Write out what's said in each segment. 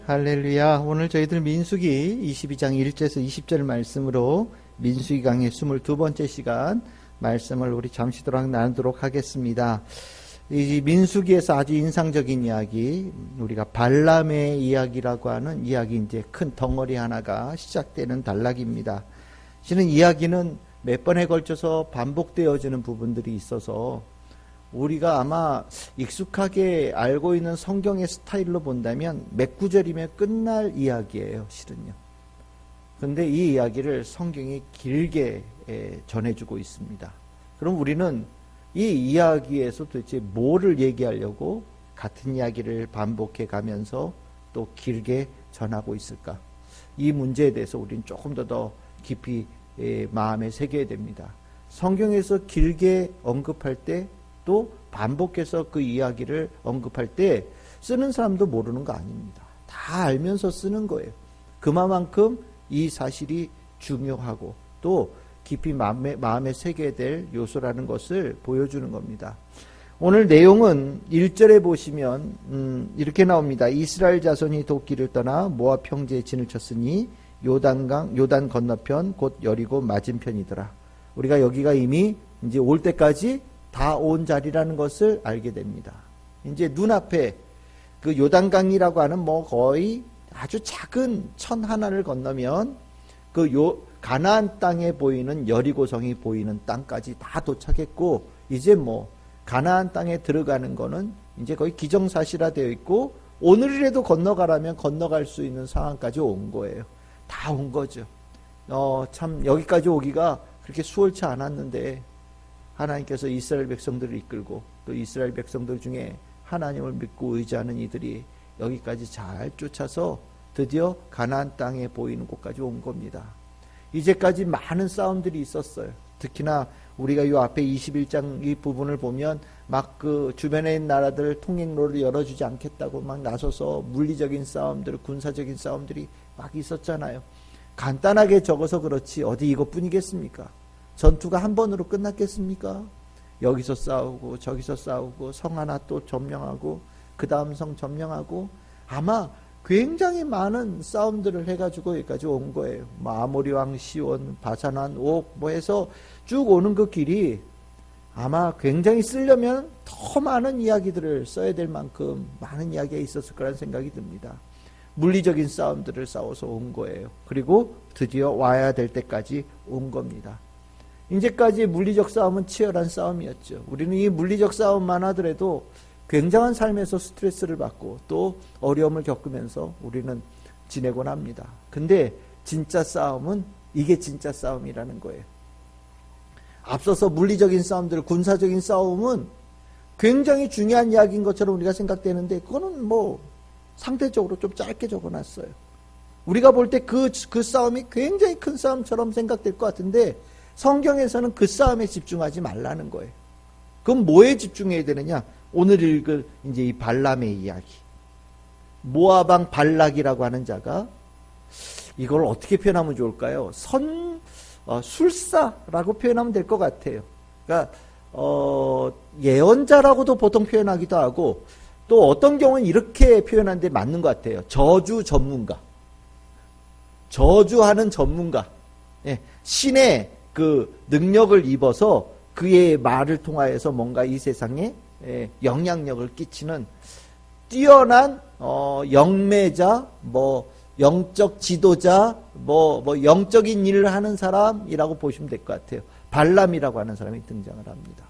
할렐루야. 오늘 저희들 민수기 22장 1절에서 20절 말씀으로 민수기 강의 22번째 시간 말씀을 우리 잠시도록 나누도록 하겠습니다. 이 민수기에서 아주 인상적인 이야기, 우리가 발람의 이야기라고 하는 이야기, 이제 큰 덩어리 하나가 시작되는 단락입니다. 실은 이야기는 몇 번에 걸쳐서 반복되어지는 부분들이 있어서 우리가 아마 익숙하게 알고 있는 성경의 스타일로 본다면 몇 구절이면 끝날 이야기예요, 실은요. 그런데 이 이야기를 성경이 길게 전해주고 있습니다. 그럼 우리는 이 이야기에서 도대체 뭐를 얘기하려고 같은 이야기를 반복해 가면서 또 길게 전하고 있을까? 이 문제에 대해서 우리는 조금 더 깊이 마음에 새겨야 됩니다. 성경에서 길게 언급할 때 또 반복해서 그 이야기를 언급할 때 쓰는 사람도 모르는 거 아닙니다. 다 알면서 쓰는 거예요. 그만큼 이 사실이 중요하고 또 깊이 마음에 새겨야 될 요소라는 것을 보여주는 겁니다. 오늘 내용은 1절에 보시면 이렇게 나옵니다. 이스라엘 자손이 도끼를 떠나 모압 평지에 진을 쳤으니 요단 건너편 곧 여리고 맞은편이더라. 우리가 여기가 이미 이제 올 때까지 다 온 자리라는 것을 알게 됩니다. 이제 눈앞에 그 요단강이라고 하는 거의 아주 작은 천 하나를 건너면 가나안 땅에 보이는 여리고성이 보이는 땅까지 다 도착했고, 이제 가나안 땅에 들어가는 거는 이제 거의 기정사실화되어 있고, 오늘이라도 건너가라면 건너갈 수 있는 상황까지 온 거예요. 다 온 거죠. 참 여기까지 오기가 그렇게 수월치 않았는데 하나님께서 이스라엘 백성들을 이끌고 또 이스라엘 백성들 중에 하나님을 믿고 의지하는 이들이 여기까지 잘 쫓아서 드디어 가나안 땅에 보이는 곳까지 온 겁니다. 이제까지 많은 싸움들이 있었어요. 특히나 우리가 이 앞에 21장 이 부분을 보면 막 그 주변에 있는 나라들 통행로를 열어주지 않겠다고 막 나서서 물리적인 싸움들, 군사적인 싸움들이 막 있었잖아요. 간단하게 적어서 그렇지 어디 이것뿐이겠습니까? 전투가 한 번으로 끝났겠습니까? 여기서 싸우고 저기서 싸우고 성 하나 또 점령하고 그 다음 성 점령하고 아마 굉장히 많은 싸움들을 해가지고 여기까지 온 거예요. 아모리 왕 시온, 바산왕 옥 해서 쭉 오는 그 길이 아마 굉장히 쓰려면 더 많은 이야기들을 써야 될 만큼 많은 이야기가 있었을 거라는 생각이 듭니다. 물리적인 싸움들을 싸워서 온 거예요. 그리고 드디어 와야 될 때까지 온 겁니다. 이제까지 물리적 싸움은 치열한 싸움이었죠. 우리는 이 물리적 싸움만 하더라도 굉장한 삶에서 스트레스를 받고 또 어려움을 겪으면서 우리는 지내곤 합니다. 근데 진짜 싸움은 이게 진짜 싸움이라는 거예요. 앞서서 물리적인 싸움들, 군사적인 싸움은 굉장히 중요한 이야기인 것처럼 우리가 생각되는데 그거는 상대적으로 좀 짧게 적어놨어요. 우리가 볼 때 그 싸움이 굉장히 큰 싸움처럼 생각될 것 같은데 성경에서는 그 싸움에 집중하지 말라는 거예요. 그럼 뭐에 집중해야 되느냐? 오늘 읽을 이제 이 발람의 이야기. 모압 왕 발락이라고 하는 자가 이걸 어떻게 표현하면 좋을까요? 술사라고 표현하면 될 것 같아요. 그러니까 예언자라고도 보통 표현하기도 하고 또 어떤 경우는 이렇게 표현하는데 맞는 것 같아요. 저주 전문가. 저주하는 전문가. 예, 신의 그 능력을 입어서 그의 말을 통하여서 뭔가 이 세상에 영향력을 끼치는 뛰어난 영매자, 영적 지도자, 영적인 일을 하는 사람이라고 보시면 될 것 같아요. 발람이라고 하는 사람이 등장을 합니다.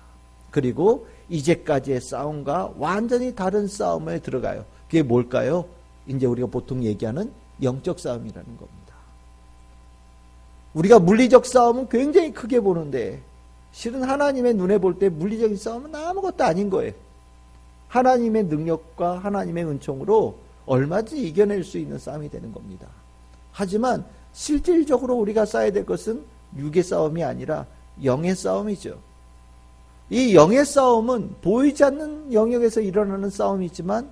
그리고 이제까지의 싸움과 완전히 다른 싸움에 들어가요. 그게 뭘까요? 이제 우리가 보통 얘기하는 영적 싸움이라는 겁니다. 우리가 물리적 싸움은 굉장히 크게 보는데 실은 하나님의 눈에 볼 때 물리적인 싸움은 아무것도 아닌 거예요. 하나님의 능력과 하나님의 은총으로 얼마든지 이겨낼 수 있는 싸움이 되는 겁니다. 하지만 실질적으로 우리가 싸워야 될 것은 육의 싸움이 아니라 영의 싸움이죠. 이 영의 싸움은 보이지 않는 영역에서 일어나는 싸움이지만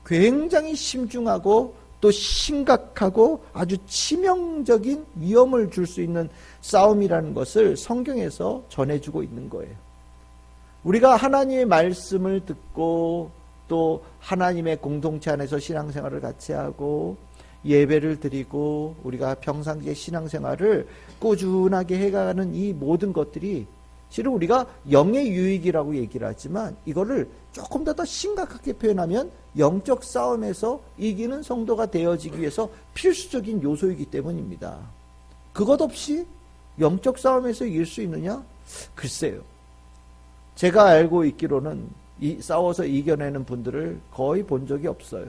굉장히 심중하고 또 심각하고 아주 치명적인 위험을 줄 수 있는 싸움이라는 것을 성경에서 전해주고 있는 거예요. 우리가 하나님의 말씀을 듣고 또 하나님의 공동체 안에서 신앙생활을 같이 하고 예배를 드리고 우리가 평상시에 신앙생활을 꾸준하게 해가는 이 모든 것들이 실은 우리가 영의 유익이라고 얘기를 하지만 이거를 조금 더 심각하게 표현하면 영적 싸움에서 이기는 성도가 되어지기 위해서 필수적인 요소이기 때문입니다. 그것 없이 영적 싸움에서 이길 수 있느냐? 글쎄요. 제가 알고 있기로는 싸워서 이겨내는 분들을 거의 본 적이 없어요.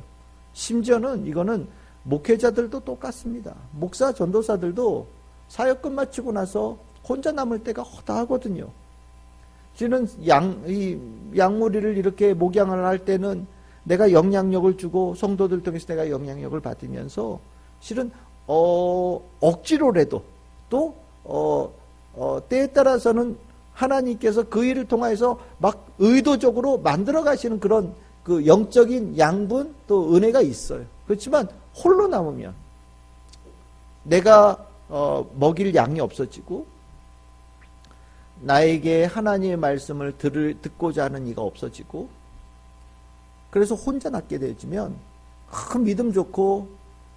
심지어는 이거는 목회자들도 똑같습니다. 목사 전도사들도 사역금 마치고 나서 혼자 남을 때가 허다하거든요. 실은 양무리를 이렇게 목양을 할 때는 내가 영향력을 주고 성도들 통해서 내가 영향력을 받으면서 실은 억지로라도 또 때에 따라서는 하나님께서 그 일을 통해서 막 의도적으로 만들어 가시는 그런 그 영적인 양분 또 은혜가 있어요. 그렇지만 홀로 남으면 내가 먹일 양이 없어지고 나에게 하나님의 말씀을 듣고자 하는 이가 없어지고 그래서 혼자 남게 되어지면 큰 믿음 좋고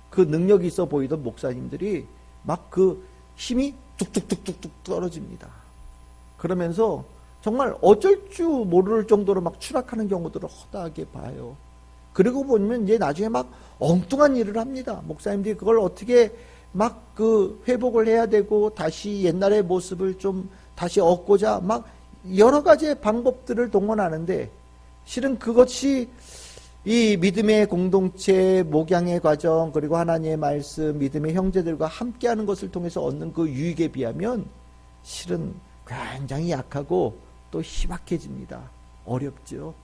그 능력이 있어 보이던 목사님들이 막 그 힘이 뚝뚝뚝뚝뚝 떨어집니다. 그러면서 정말 어쩔 줄 모를 정도로 막 추락하는 경우들을 허다하게 봐요. 그리고 보면 이제 나중에 막 엉뚱한 일을 합니다. 목사님들이 그걸 어떻게 막 그 회복을 해야 되고 다시 옛날의 모습을 좀 다시 얻고자 막 여러 가지의 방법들을 동원하는데 실은 그것이 이 믿음의 공동체, 목양의 과정, 그리고 하나님의 말씀, 믿음의 형제들과 함께하는 것을 통해서 얻는 그 유익에 비하면 실은 굉장히 약하고 또 희박해집니다. 어렵죠.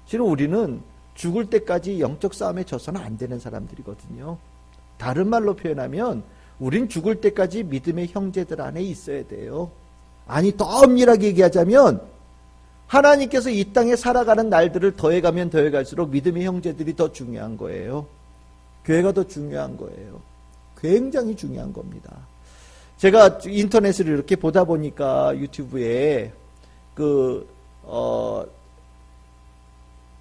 실은 우리는 죽을 때까지 영적 싸움에 져서는 안 되는 사람들이거든요. 다른 말로 표현하면 우린 죽을 때까지 믿음의 형제들 안에 있어야 돼요. 아니 더 엄밀하게 얘기하자면 하나님께서 이 땅에 살아가는 날들을 더해가면 더해갈수록 믿음의 형제들이 더 중요한 거예요. 교회가 더 중요한 거예요. 굉장히 중요한 겁니다. 제가 인터넷을 이렇게 보다 보니까 유튜브에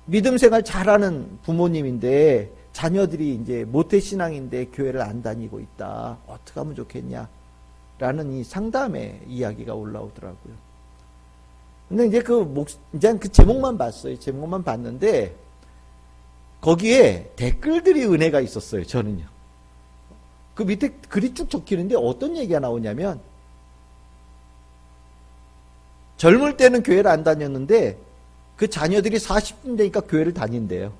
믿음 생활 잘하는 부모님인데 자녀들이 이제 모태신앙인데 교회를 안 다니고 있다. 어떻게 하면 좋겠냐? 라는 이 상담의 이야기가 올라오더라고요. 근데 이제 이제 그 제목만 봤어요. 제목만 봤는데 거기에 댓글들이 은혜가 있었어요. 저는요. 그 밑에 글이 쭉 적히는데 어떤 얘기가 나오냐면 젊을 때는 교회를 안 다녔는데 그 자녀들이 40대 되니까 교회를 다닌대요.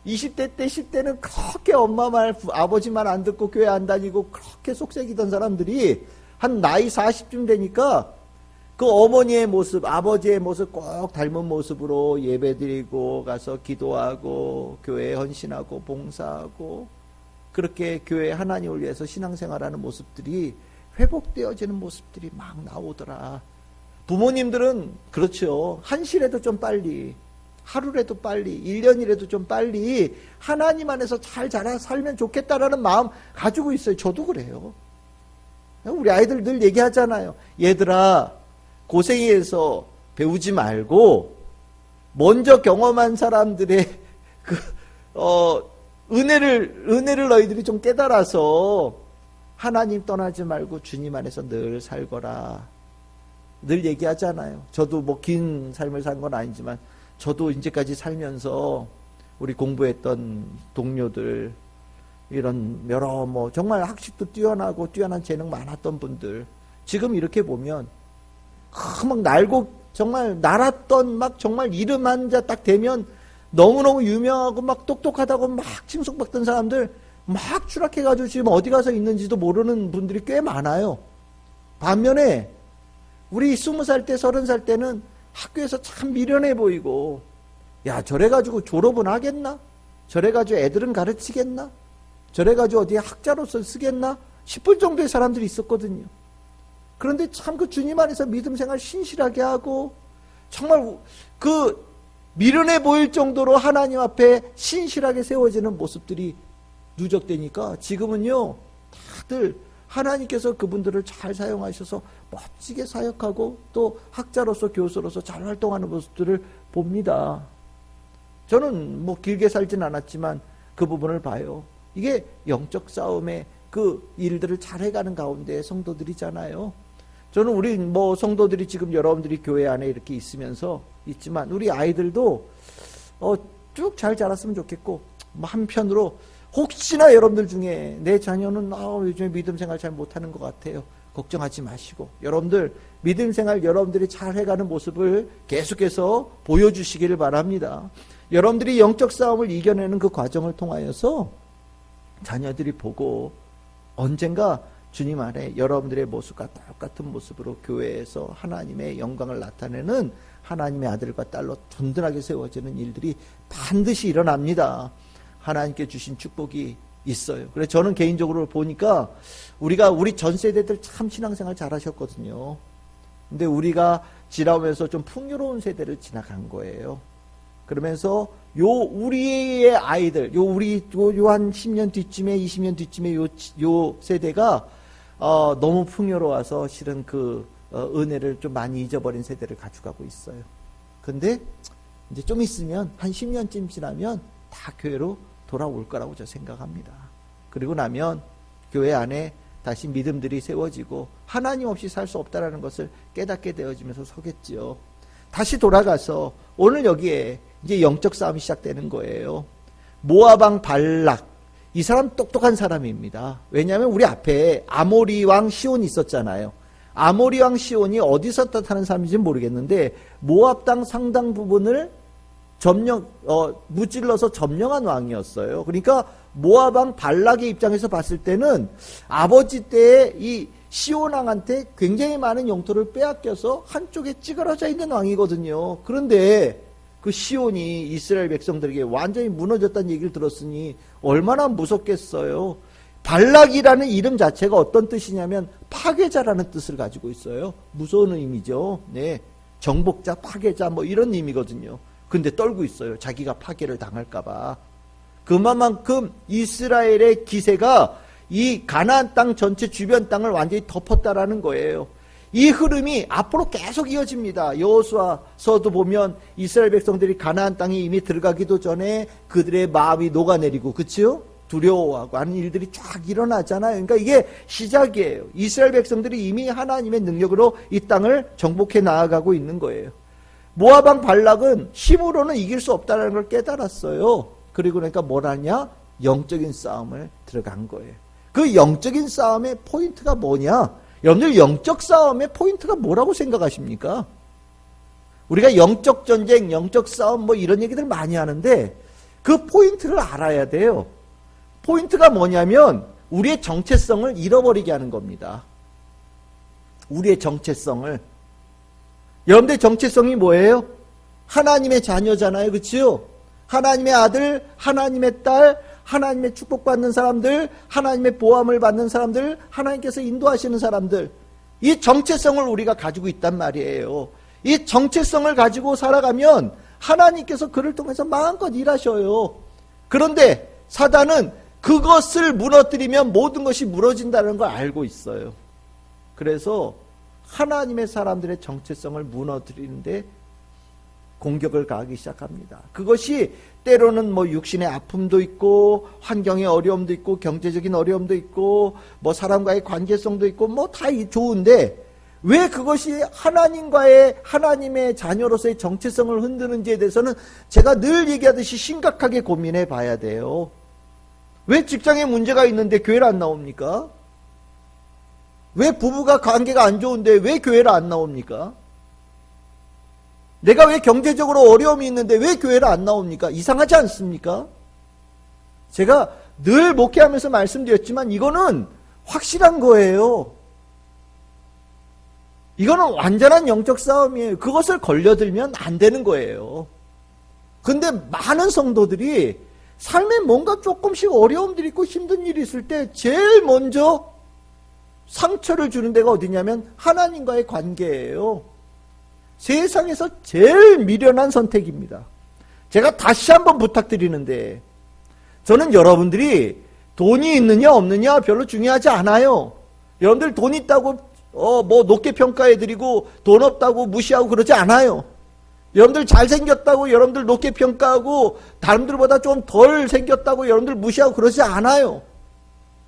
20대 때 10대는 그렇게 엄마 말 아버지 말 안 듣고 교회 안 다니고 그렇게 속삭이던 사람들이 한 나이 40쯤 되니까 그 어머니의 모습, 아버지의 모습 꼭 닮은 모습으로 예배드리고 가서 기도하고 교회에 헌신하고 봉사하고 그렇게 교회 하나님을 위해서 신앙생활하는 모습들이 회복되어지는 모습들이 막 나오더라. 부모님들은 그렇죠. 한시라도 좀 빨리, 하루라도 빨리, 1년이라도 좀 빨리 하나님 안에서 잘 자라 살면 좋겠다라는 마음 가지고 있어요. 저도 그래요. 우리 아이들 늘 얘기하잖아요. 얘들아 고생해서 배우지 말고 먼저 경험한 사람들의 은혜를 너희들이 좀 깨달아서 하나님 떠나지 말고 주님 안에서 늘 살거라. 늘 얘기하잖아요. 저도 뭐 긴 삶을 산 건 아니지만 저도 이제까지 살면서 우리 공부했던 동료들 이런 여러 정말 학식도 뛰어나고 뛰어난 재능 많았던 분들 지금 이렇게 보면 막 날고 정말 날았던 막 정말 이름 한 자 딱 되면 너무너무 유명하고 막 똑똑하다고 막 칭송받던 사람들 막 추락해가지고 지금 어디 가서 있는지도 모르는 분들이 꽤 많아요. 반면에 우리 20살 때 30살 때는 학교에서 참 미련해 보이고 야 저래가지고 졸업은 하겠나? 저래가지고 애들은 가르치겠나? 저래가지고 어디에 학자로서 쓰겠나? 싶을 정도의 사람들이 있었거든요. 그런데 참 그 주님 안에서 믿음 생활 신실하게 하고 정말 그 미련해 보일 정도로 하나님 앞에 신실하게 세워지는 모습들이 누적되니까 지금은요 다들 하나님께서 그분들을 잘 사용하셔서 멋지게 사역하고 또 학자로서 교수로서 잘 활동하는 모습들을 봅니다. 저는 뭐 길게 살진 않았지만 그 부분을 봐요. 이게 영적 싸움의 그 일들을 잘 해가는 가운데 성도들이잖아요. 저는 우리 뭐 성도들이 지금 여러분들이 교회 안에 이렇게 있지만 우리 아이들도 쭉 잘 자랐으면 좋겠고, 뭐 한편으로 혹시나 여러분들 중에 내 자녀는 요즘에 믿음 생활 잘 못하는 것 같아요. 걱정하지 마시고 여러분들 믿음 생활 여러분들이 잘 해가는 모습을 계속해서 보여주시기를 바랍니다. 여러분들이 영적 싸움을 이겨내는 그 과정을 통하여서 자녀들이 보고 언젠가 주님 안에 여러분들의 모습과 똑같은 모습으로 교회에서 하나님의 영광을 나타내는 하나님의 아들과 딸로 든든하게 세워지는 일들이 반드시 일어납니다. 하나님께 주신 축복이 있어요. 그래서 저는 개인적으로 보니까 우리 전 세대들 참 신앙생활 잘하셨거든요. 근데 우리가 지나오면서 좀 풍요로운 세대를 지나간 거예요. 그러면서 우리의 아이들, 한 10년 뒤쯤에, 20년 뒤쯤에 요 세대가 너무 풍요로워서 실은 그 은혜를 좀 많이 잊어버린 세대를 가져가고 있어요. 근데 이제 좀 있으면 한 10년쯤 지나면 다 교회로 돌아올 거라고 저 생각합니다. 그리고 나면 교회 안에 다시 믿음들이 세워지고 하나님 없이 살 수 없다라는 것을 깨닫게 되어지면서 서겠지요. 다시 돌아가서 오늘 여기에 이제 영적 싸움이 시작되는 거예요. 모압 왕 발락, 이 사람 똑똑한 사람입니다. 왜냐하면 우리 앞에 아모리 왕 시온이 있었잖아요. 아모리 왕 시온이 어디서 뜻하는 사람인지는 모르겠는데 모압 땅 상당 부분을 무찔러서 점령한 왕이었어요. 그러니까 모압 왕 발락의 입장에서 봤을 때는 아버지 때의 이 시온 왕한테 굉장히 많은 영토를 빼앗겨서 한쪽에 찌그러져 있는 왕이거든요. 그런데 그 시온이 이스라엘 백성들에게 완전히 무너졌다는 얘기를 들었으니 얼마나 무섭겠어요. 발락이라는 이름 자체가 어떤 뜻이냐면 파괴자라는 뜻을 가지고 있어요. 무서운 의미죠. 네, 정복자, 파괴자 뭐 이런 의미거든요. 근데 떨고 있어요. 자기가 파괴를 당할까봐. 그만큼 이스라엘의 기세가 이 가나안 땅 전체 주변 땅을 완전히 덮었다라는 거예요. 이 흐름이 앞으로 계속 이어집니다. 여호수아서도 보면 이스라엘 백성들이 가나안 땅에 이미 들어가기도 전에 그들의 마음이 녹아내리고, 그치요? 두려워하고 하는 일들이 쫙 일어나잖아요. 그러니까 이게 시작이에요. 이스라엘 백성들이 이미 하나님의 능력으로 이 땅을 정복해 나아가고 있는 거예요. 모압 왕 발락은 힘으로는 이길 수 없다는 걸 깨달았어요. 그리고 그러니까 뭘 하냐? 영적인 싸움을 들어간 거예요. 그 영적인 싸움의 포인트가 뭐냐? 여러분들 영적 싸움의 포인트가 뭐라고 생각하십니까? 우리가 영적 전쟁, 영적 싸움 뭐 이런 얘기들 많이 하는데 그 포인트를 알아야 돼요. 포인트가 뭐냐면 우리의 정체성을 잃어버리게 하는 겁니다. 우리의 정체성을. 여러분들의 정체성이 뭐예요? 하나님의 자녀잖아요. 그치요? 하나님의 아들, 하나님의 딸, 하나님의 축복받는 사람들, 하나님의 보함을 받는 사람들, 하나님께서 인도하시는 사람들, 이 정체성을 우리가 가지고 있단 말이에요. 이 정체성을 가지고 살아가면 하나님께서 그를 통해서 마음껏 일하셔요. 그런데 사단은 그것을 무너뜨리면 모든 것이 무너진다는 걸 알고 있어요. 그래서 하나님의 사람들의 정체성을 무너뜨리는데 공격을 가하기 시작합니다. 그것이 때로는 뭐 육신의 아픔도 있고 환경의 어려움도 있고 경제적인 어려움도 있고 뭐 사람과의 관계성도 있고 뭐 다 좋은데 왜 그것이 하나님의 자녀로서의 정체성을 흔드는지에 대해서는 제가 늘 얘기하듯이 심각하게 고민해 봐야 돼요. 왜 직장에 문제가 있는데 교회를 안 나옵니까? 왜 부부가 관계가 안 좋은데 왜 교회를 안 나옵니까? 내가 왜 경제적으로 어려움이 있는데 왜 교회를 안 나옵니까? 이상하지 않습니까? 제가 늘 목회하면서 말씀드렸지만 이거는 확실한 거예요. 이거는 완전한 영적 싸움이에요. 그것을 걸려들면 안 되는 거예요. 근데 많은 성도들이 삶에 뭔가 조금씩 어려움들이 있고 힘든 일이 있을 때 제일 먼저 상처를 주는 데가 어디냐면 하나님과의 관계예요. 세상에서 제일 미련한 선택입니다. 제가 다시 한번 부탁드리는데 저는 여러분들이 돈이 있느냐 없느냐 별로 중요하지 않아요. 여러분들 돈 있다고 뭐 높게 평가해드리고 돈 없다고 무시하고 그러지 않아요. 여러분들 잘생겼다고 여러분들 높게 평가하고 사람들보다 좀 덜 생겼다고 여러분들 무시하고 그러지 않아요.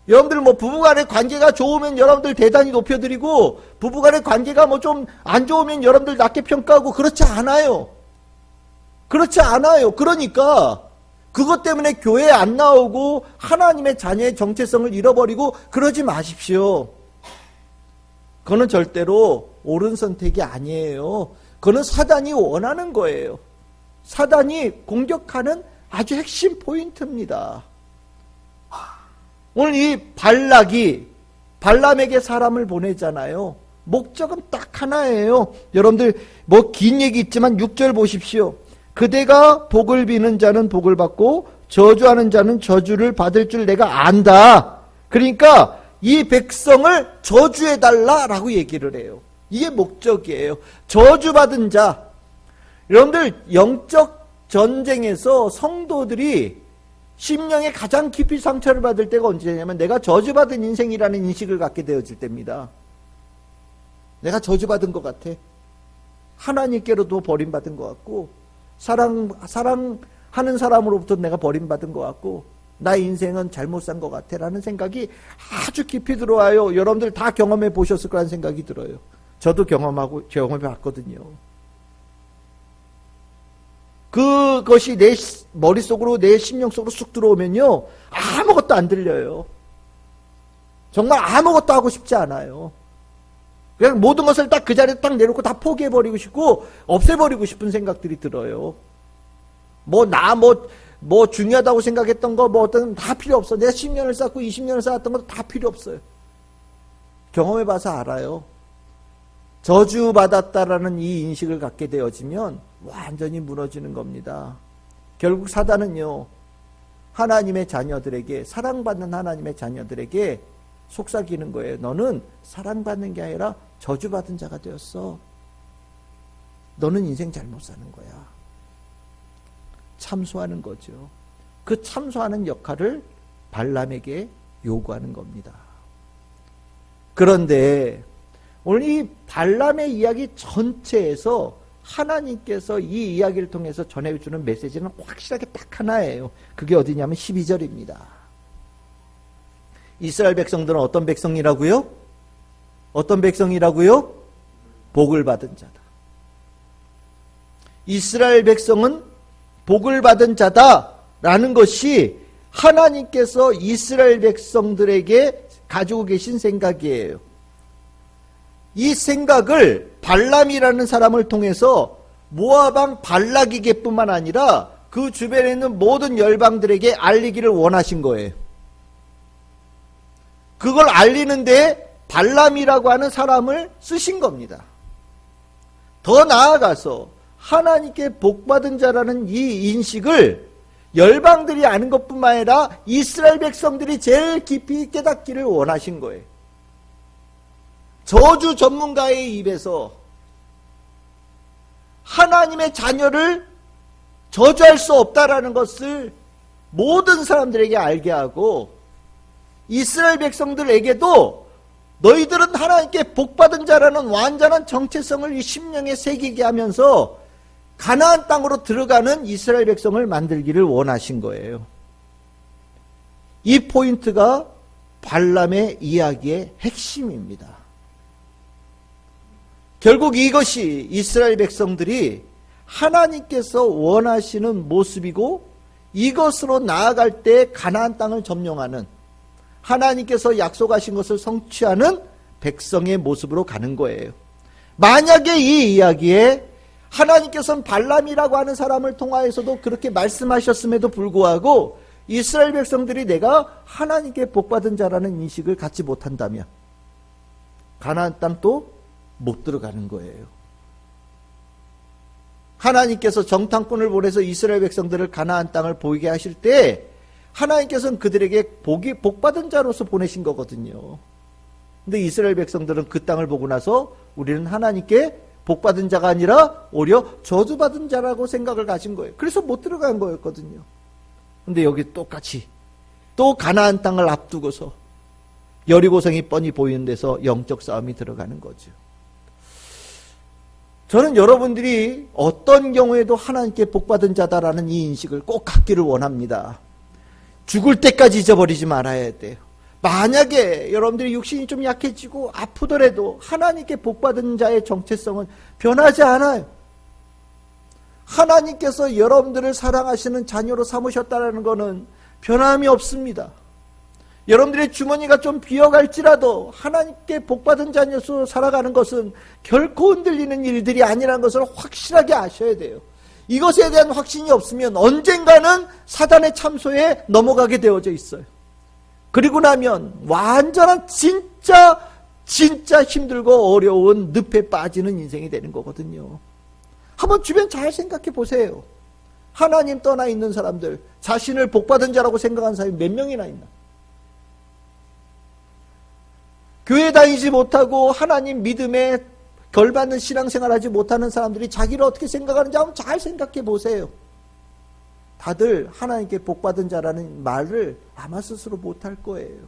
여러분들 뭐 부부간의 관계가 좋으면 여러분들 대단히 높여드리고 부부간의 관계가 뭐 좀 안 좋으면 여러분들 낮게 평가하고 그렇지 않아요. 그렇지 않아요. 그러니까 그것 때문에 교회에 안 나오고 하나님의 자녀의 정체성을 잃어버리고 그러지 마십시오. 그거는 절대로 옳은 선택이 아니에요. 그거는 사단이 원하는 거예요. 사단이 공격하는 아주 핵심 포인트입니다. 오늘 이 발람에게 사람을 보내잖아요. 목적은 딱 하나예요. 여러분들 뭐 긴 얘기 있지만 6절 보십시오. 그대가 복을 비는 자는 복을 받고 저주하는 자는 저주를 받을 줄 내가 안다. 그러니까 이 백성을 저주해달라라고 얘기를 해요. 이게 목적이에요. 저주받은 자. 여러분들 영적 전쟁에서 성도들이 심령에 가장 깊이 상처를 받을 때가 언제냐면 내가 저주받은 인생이라는 인식을 갖게 되어질 때입니다. 내가 저주받은 것 같아. 하나님께로도 버림받은 것 같고 사랑하는 사람으로부터 내가 버림받은 것 같고 나의 인생은 잘못 산 것 같아 라는 생각이 아주 깊이 들어와요. 여러분들 다 경험해 보셨을 거라는 생각이 들어요. 저도 경험해 봤거든요. 그것이 내 머릿속으로 내 심령 속으로 쑥 들어오면요 아무것도 안 들려요. 정말 아무것도 하고 싶지 않아요. 그냥 모든 것을 딱 그 자리에 딱 내놓고 다 포기해버리고 싶고 없애버리고 싶은 생각들이 들어요. 뭐 중요하다고 생각했던 거 어떤 다 필요 없어. 내가 10년을 쌓고 20년을 쌓았던 것도 다 필요 없어요. 경험해봐서 알아요. 저주받았다라는 이 인식을 갖게 되어지면 완전히 무너지는 겁니다. 결국 사단은요 하나님의 자녀들에게 사랑받는 하나님의 자녀들에게 속삭이는 거예요. 너는 사랑받는 게 아니라 저주받은 자가 되었어. 너는 인생 잘못 사는 거야. 참소하는 거죠. 그 참소하는 역할을 발람에게 요구하는 겁니다. 그런데 오늘 이 발람의 이야기 전체에서 하나님께서 이 이야기를 통해서 전해주는 메시지는 확실하게 딱 하나예요. 그게 어디냐면 12절입니다. 이스라엘 백성들은 어떤 백성이라고요? 어떤 백성이라고요? 복을 받은 자다. 이스라엘 백성은 복을 받은 자다라는 것이 하나님께서 이스라엘 백성들에게 가지고 계신 생각이에요. 이 생각을 발람이라는 사람을 통해서 모압 왕 발락에게뿐만 아니라 그 주변에 있는 모든 열방들에게 알리기를 원하신 거예요. 그걸 알리는데 발람이라고 하는 사람을 쓰신 겁니다. 더 나아가서 하나님께 복받은 자라는 이 인식을 열방들이 아는 것뿐만 아니라 이스라엘 백성들이 제일 깊이 깨닫기를 원하신 거예요. 저주 전문가의 입에서 하나님의 자녀를 저주할 수 없다라는 것을 모든 사람들에게 알게 하고 이스라엘 백성들에게도 너희들은 하나님께 복받은 자라는 완전한 정체성을 이 심령에 새기게 하면서 가나안 땅으로 들어가는 이스라엘 백성을 만들기를 원하신 거예요. 이 포인트가 발람의 이야기의 핵심입니다. 결국 이것이 이스라엘 백성들이 하나님께서 원하시는 모습이고 이것으로 나아갈 때 가나안 땅을 점령하는 하나님께서 약속하신 것을 성취하는 백성의 모습으로 가는 거예요. 만약에 이 이야기에 하나님께서는 발람이라고 하는 사람을 통하여서도 그렇게 말씀하셨음에도 불구하고 이스라엘 백성들이 내가 하나님께 복받은 자라는 인식을 갖지 못한다면 가나안 땅도 못 들어가는 거예요. 하나님께서 정탐꾼을 보내서 이스라엘 백성들을 가나안 땅을 보이게 하실 때 하나님께서는 그들에게 복받은 자로서 보내신 거거든요. 근데 이스라엘 백성들은 그 땅을 보고 나서 우리는 하나님께 복받은 자가 아니라 오히려 저주받은 자라고 생각을 가진 거예요. 그래서 못 들어간 거였거든요. 근데 여기 똑같이 또 가나안 땅을 앞두고서 여리고성이 뻔히 보이는 데서 영적 싸움이 들어가는 거죠. 저는 여러분들이 어떤 경우에도 하나님께 복받은 자다라는 이 인식을 꼭 갖기를 원합니다. 죽을 때까지 잊어버리지 말아야 돼요. 만약에 여러분들이 육신이 좀 약해지고 아프더라도 하나님께 복받은 자의 정체성은 변하지 않아요. 하나님께서 여러분들을 사랑하시는 자녀로 삼으셨다는 것은 변함이 없습니다. 여러분들의 주머니가 좀 비어갈지라도 하나님께 복받은 자녀로 살아가는 것은 결코 흔들리는 일들이 아니라는 것을 확실하게 아셔야 돼요. 이것에 대한 확신이 없으면 언젠가는 사단의 참소에 넘어가게 되어져 있어요. 그리고 나면 완전한 진짜 힘들고 어려운 늪에 빠지는 인생이 되는 거거든요. 한번 주변 잘 생각해 보세요. 하나님 떠나 있는 사람들, 자신을 복받은 자라고 생각하는 사람이 몇 명이나 있나? 교회 다니지 못하고 하나님 믿음에 결받는 신앙생활하지 못하는 사람들이 자기를 어떻게 생각하는지 한번 잘 생각해 보세요. 다들 하나님께 복받은 자라는 말을 아마 스스로 못할 거예요.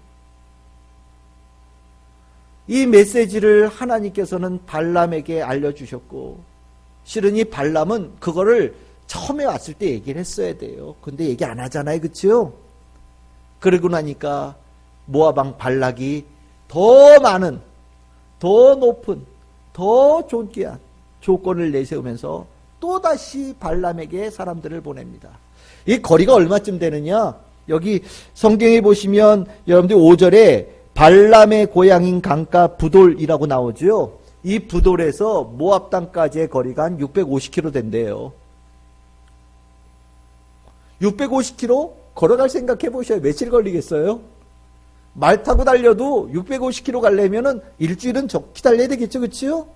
이 메시지를 하나님께서는 발람에게 알려주셨고, 실은 이 발람은 그거를 처음에 왔을 때 얘기를 했어야 돼요. 근데 얘기 안 하잖아요. 그렇죠? 그러고 나니까 모압 왕 발락이 더 많은, 더 높은, 더 존귀한 조건을 내세우면서 또다시 발람에게 사람들을 보냅니다. 이 거리가 얼마쯤 되느냐? 여기 성경에 보시면 여러분들 5절에 발람의 고향인 강가 부돌이라고 나오죠. 이 부돌에서 모압 땅까지의 거리가 한 650km 된대요. 650km 걸어갈 생각해 보셔요. 며칠 걸리겠어요? 말 타고 달려도 650km 가려면은 일주일은 기다려야 되겠죠. 그렇죠?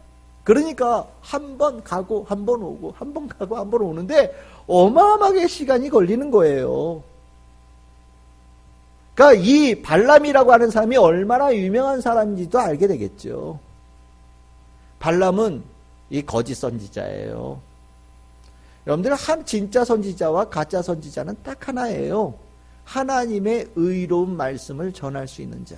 그러니까 한 번 가고 한 번 오고 한 번 가고 한 번 오는데 어마어마하게 시간이 걸리는 거예요. 그러니까 이 발람이라고 하는 사람이 얼마나 유명한 사람인지도 알게 되겠죠. 발람은 이 거짓 선지자예요. 여러분들 진짜 선지자와 가짜 선지자는 딱 하나예요. 하나님의 의로운 말씀을 전할 수 있는 자.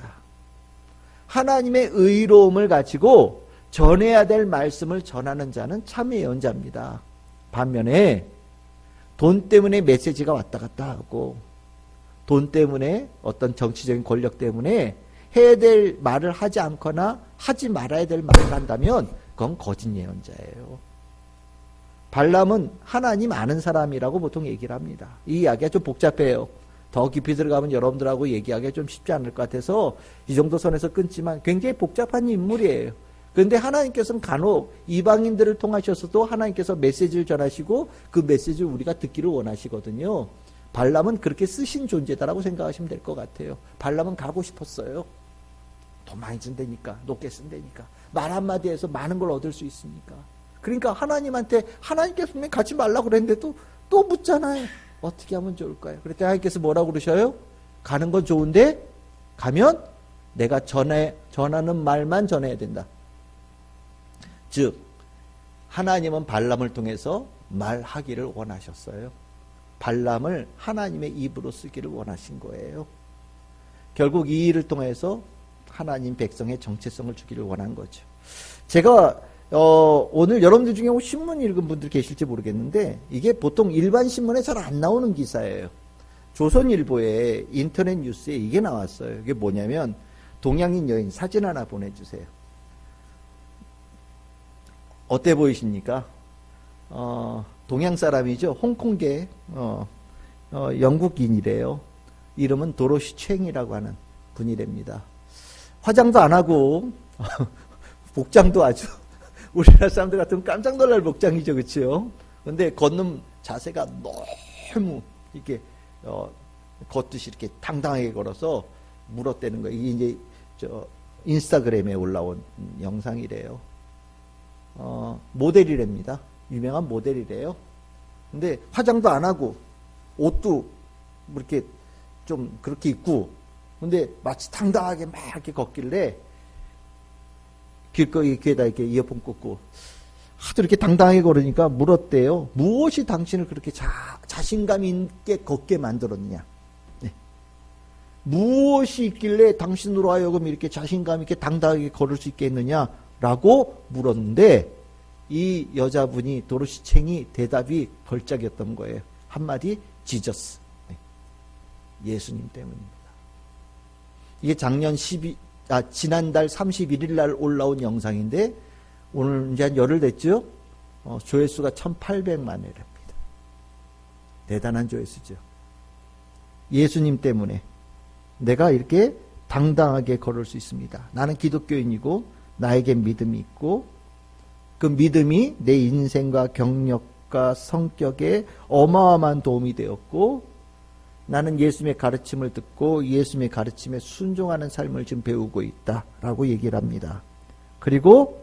하나님의 의로움을 가지고 전해야 될 말씀을 전하는 자는 참 예언자입니다. 반면에 돈 때문에 메시지가 왔다 갔다 하고 돈 때문에 어떤 정치적인 권력 때문에 해야 될 말을 하지 않거나 하지 말아야 될 말을 한다면 그건 거짓 예언자예요. 발람은 하나님 아는 사람이라고 보통 얘기를 합니다. 이 이야기가 좀 복잡해요. 더 깊이 들어가면 여러분들하고 얘기하기가 좀 쉽지 않을 것 같아서 이 정도 선에서 끊지만 굉장히 복잡한 인물이에요. 그런데 하나님께서는 간혹 이방인들을 통하셔서도 하나님께서 메시지를 전하시고 그 메시지를 우리가 듣기를 원하시거든요. 발람은 그렇게 쓰신 존재다라고 생각하시면 될 것 같아요. 발람은 가고 싶었어요. 돈 많이 쓴다니까, 높게 쓴다니까, 말 한마디에서 많은 걸 얻을 수 있으니까. 그러니까 하나님께서 분명히 가지 말라고 그랬는데도 또 묻잖아요. 어떻게 하면 좋을까요? 그랬더니 하나님께서 뭐라고 그러셔요? 가는 건 좋은데 가면 내가 전하는 말만 전해야 된다. 즉 하나님은 발람을 통해서 말하기를 원하셨어요. 발람을 하나님의 입으로 쓰기를 원하신 거예요. 결국 이 일을 통해서 하나님 백성의 정체성을 주기를 원한 거죠. 제가 오늘 여러분들 중에 신문 읽은 분들 계실지 모르겠는데 이게 보통 일반 신문에 잘 안 나오는 기사예요. 조선일보의 인터넷 뉴스에 이게 나왔어요. 이게 뭐냐면 동양인 여인 사진 하나 보내주세요. 어때 보이십니까? 동양 사람이죠. 홍콩계 영국인이래요. 이름은 도로시 챙이라고 하는 분이랍니다. 화장도 안 하고 복장도 아주 우리나라 사람들 같으면 깜짝 놀랄 복장이죠. 그렇죠? 근데 걷는 자세가 너무 이렇게 걷듯이 이렇게 당당하게 걸어서 물었대는 거예요. 이게 이제 인스타그램에 올라온 영상이래요. 모델이랍니다. 유명한 모델이래요. 근데 화장도 안 하고 옷도 이렇게 좀 그렇게 입고 근데 마치 당당하게 막 이렇게 걷길래 길거리 귀에다 이렇게 이어폰 꽂고 하도 이렇게 당당하게 걸으니까 물었대요. 무엇이 당신을 그렇게 자신감 있게 걷게 만들었느냐? 네. 무엇이 있길래 당신으로 하여금 이렇게 자신감 있게 당당하게 걸을 수 있겠느냐라고 물었는데 이 여자분이 도로시챙이 대답이 걸작이었던 거예요. 한마디 지저스. 예수님 때문입니다. 이게 지난달 31일 날 올라온 영상인데 오늘 이제 한 열흘 됐죠? 조회수가 1800만회랍니다. 대단한 조회수죠. 예수님 때문에 내가 이렇게 당당하게 걸을 수 있습니다. 나는 기독교인이고 나에게 믿음이 있고 그 믿음이 내 인생과 경력과 성격에 어마어마한 도움이 되었고 나는 예수님의 가르침을 듣고 예수님의 가르침에 순종하는 삶을 지금 배우고 있다라고 얘기를 합니다. 그리고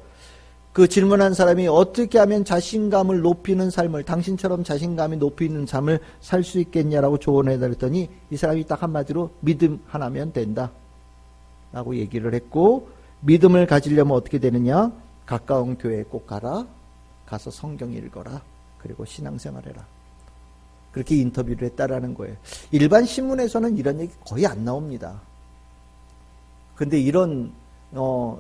그 질문한 사람이 어떻게 하면 자신감을 높이는 삶을, 당신처럼 자신감이 높이는 삶을 살 수 있겠냐라고 조언해드렸더니 이 사람이 딱 한마디로 믿음 하나면 된다 라고 얘기를 했고, 믿음을 가지려면 어떻게 되느냐? 가까운 교회에 꼭 가라, 가서 성경 읽어라, 그리고 신앙생활해라. 그렇게 인터뷰를 했다라는 거예요. 일반 신문에서는 이런 얘기 거의 안 나옵니다. 근데 이런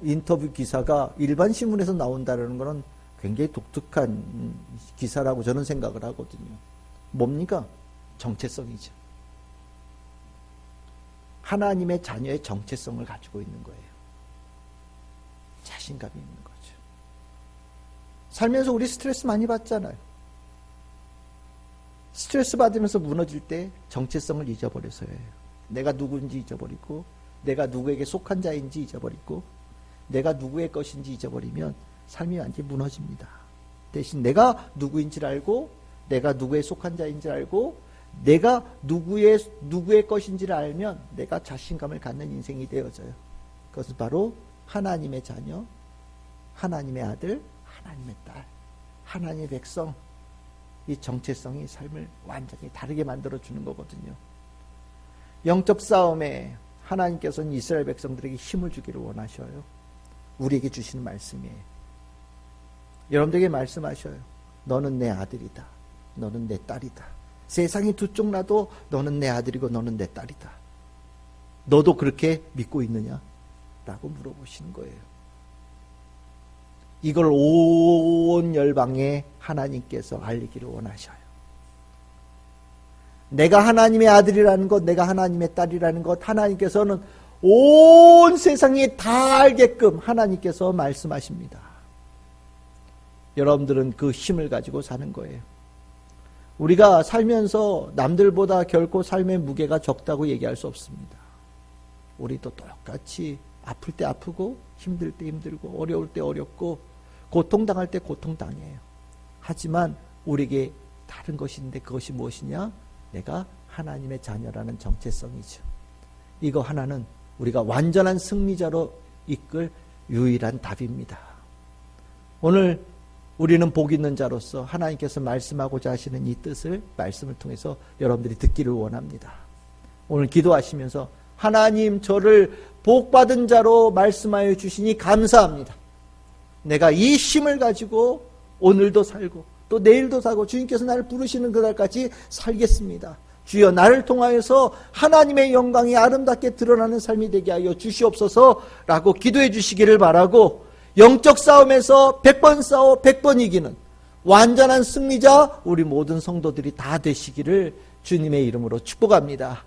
인터뷰 기사가 일반 신문에서 나온다는 것은 굉장히 독특한 기사라고 저는 생각을 하거든요. 뭡니까? 정체성이죠. 하나님의 자녀의 정체성을 가지고 있는 거예요. 자신감이 있는 거죠. 살면서 우리 스트레스 많이 받잖아요. 스트레스 받으면서 무너질 때 정체성을 잊어버려서요. 내가 누구인지 잊어버리고 내가 누구에게 속한 자인지 잊어버리고 내가 누구의 것인지 잊어버리면 삶이 완전히 무너집니다. 대신 내가 누구인지를 알고 내가 누구에 속한 자인지를 알고 내가 누구의 것인지를 알면 내가 자신감을 갖는 인생이 되어져요. 그것은 바로 하나님의 자녀, 하나님의 아들, 하나님의 딸, 하나님의 백성, 이 정체성이 삶을 완전히 다르게 만들어주는 거거든요. 영적 싸움에 하나님께서는 이스라엘 백성들에게 힘을 주기를 원하셔요. 우리에게 주시는 말씀이에요. 여러분들에게 말씀하셔요. 너는 내 아들이다. 너는 내 딸이다. 세상이 두 쪽 나도 너는 내 아들이고 너는 내 딸이다. 너도 그렇게 믿고 있느냐? 라고 물어보시는 거예요. 이걸 온 열방에 하나님께서 알리기를 원하셔요. 내가 하나님의 아들이라는 것, 내가 하나님의 딸이라는 것, 하나님께서는 온 세상이 다 알게끔 하나님께서 말씀하십니다. 여러분들은 그 힘을 가지고 사는 거예요. 우리가 살면서 남들보다 결코 삶의 무게가 적다고 얘기할 수 없습니다. 우리도 똑같이 아플 때 아프고 힘들 때 힘들고 어려울 때 어렵고 고통당할 때 고통당해요. 하지만 우리에게 다른 것이 있는데 그것이 무엇이냐? 내가 하나님의 자녀라는 정체성이죠. 이거 하나는 우리가 완전한 승리자로 이끌 유일한 답입니다. 오늘 우리는 복 있는 자로서 하나님께서 말씀하고자 하시는 이 뜻을 말씀을 통해서 여러분들이 듣기를 원합니다. 오늘 기도하시면서 하나님 저를 복 받은 자로 말씀하여 주시니 감사합니다. 내가 이 힘을 가지고 오늘도 살고 또 내일도 살고 주님께서 나를 부르시는 그날까지 살겠습니다. 주여 나를 통하여서 하나님의 영광이 아름답게 드러나는 삶이 되게 하여 주시옵소서라고 기도해 주시기를 바라고, 영적 싸움에서 100번 싸워 100번 이기는 완전한 승리자 우리 모든 성도들이 다 되시기를 주님의 이름으로 축복합니다.